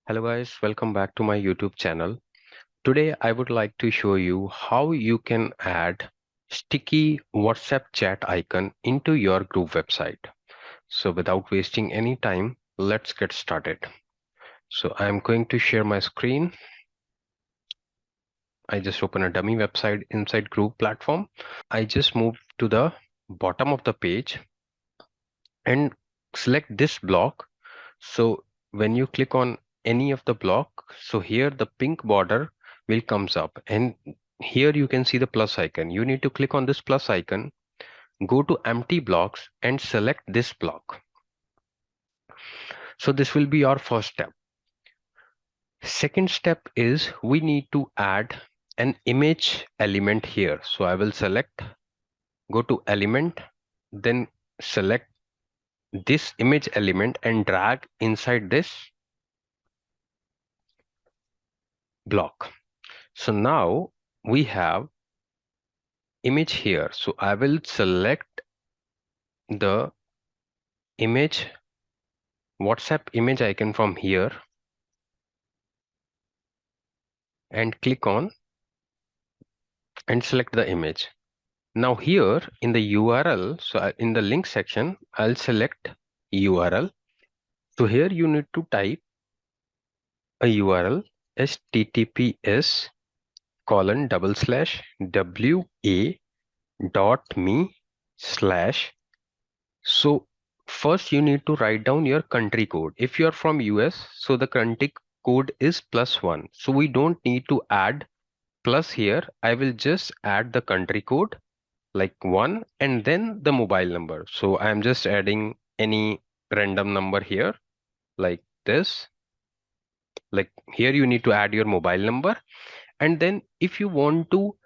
Hello guys, welcome back to my YouTube channel. Today I would like to show you how you can add sticky WhatsApp chat icon into your group website. So without wasting any time, let's get started. So I'm going to share my screen. I just open a dummy website inside group platform. I just move to the bottom of the page and select this block. So when you click on any of the block, so here the pink border will comes up, and here you can see the plus icon. You need to click on this plus icon, go to empty blocks and select this block. So this will be our first step. Second step is we need to add an image element here. So I will select, go to element, then select this image element and drag inside this block. So now we have image here. So I will select the image, WhatsApp image icon from here and click on and select the image. Now here in the URL, so in the link section, I'll select URL. So here you need to type a URL https://wa.me/. So first you need to write down your country code. If you are from US, so the country code is +1. So we don't need to add plus here. I will just add the country code like 1 and then the mobile number. So I'm just adding any random number here like this. Like here you need to add your mobile number, and then if you want to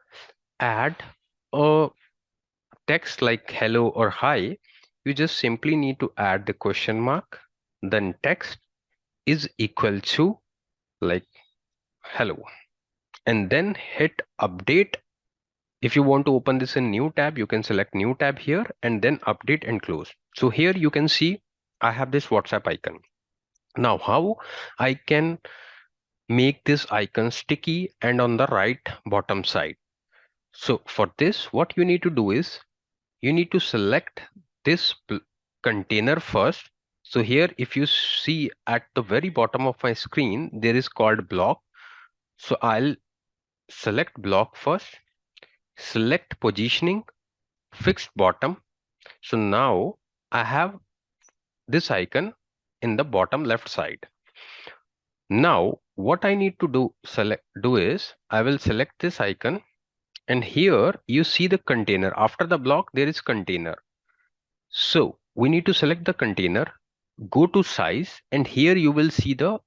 add a text like hello or hi, you just simply need to add the question mark, then text is equal to like hello, and then hit update. If you want to open this in new tab, you can select new tab here and then update and close. So here you can see I have this WhatsApp icon. Now how I can make this icon sticky and on the right bottom side. So for this, what you need to do is you need to select this container first. So here, if you see at the very bottom of my screen, there is called block. So I'll select block first, select positioning, fixed bottom. So now I have this icon in the bottom left side. Now what I need to do is I will select this icon, and here you see the container. After the block, there is container. So we need to select the container, go to size, and here you will see the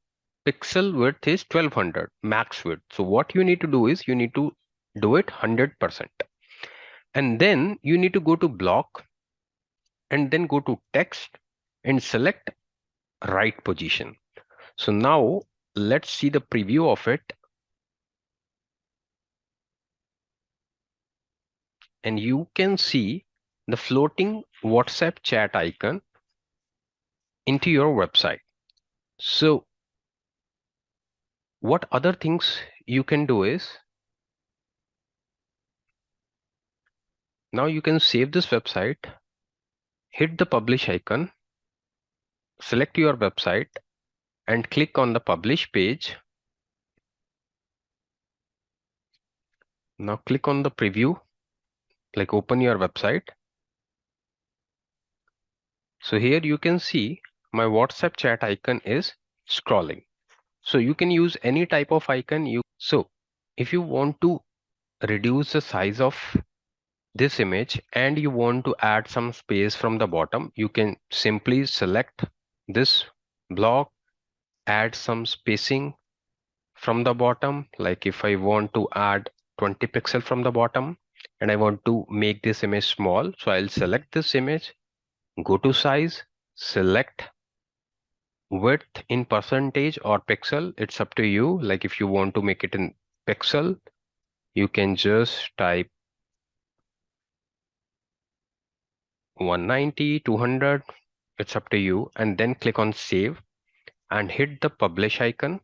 pixel width is 1200 max width. So what you need to do is you need to do it 100%. And then you need to go to block and then go to text and select right position. So now let's see the preview of it. And you can see the floating WhatsApp chat icon into your website. So what other things you can do is now you can save this website, hit the publish icon, select your website and click on the publish page. Now click on the preview, like open your website. So here you can see my WhatsApp chat icon is scrolling. So you can use any type of icon. So if you want to reduce the size of this image and you want to add some space from the bottom, you can simply select this block, add some spacing from the bottom. Like if I want to add 20 pixel from the bottom and I want to make this image small, so I'll select this image, go to size, select width in percentage or pixel. It's up to you. Like if you want to make it in pixel, you can just type 190, 200. It's up to you, and then click on save. and hit the publish icon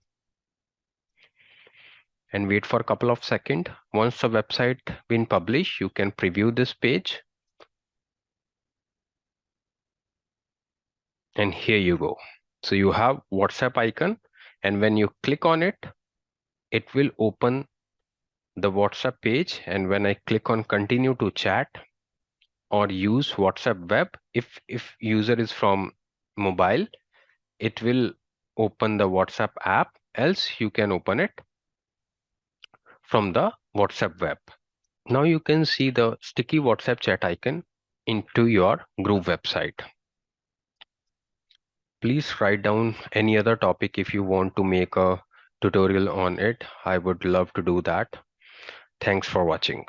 and wait for a couple of seconds. Once the website been published, you can preview this page. And here you go. So you have WhatsApp icon, and when you click on it, it will open the WhatsApp page. And when I click on continue to chat or use WhatsApp web, if user is from mobile, it will open the WhatsApp app, else you can open it from the WhatsApp web. Now you can see the sticky WhatsApp chat icon into your group website. Please write down any other topic if you want to make a tutorial on it. I would love to do that. Thanks for watching.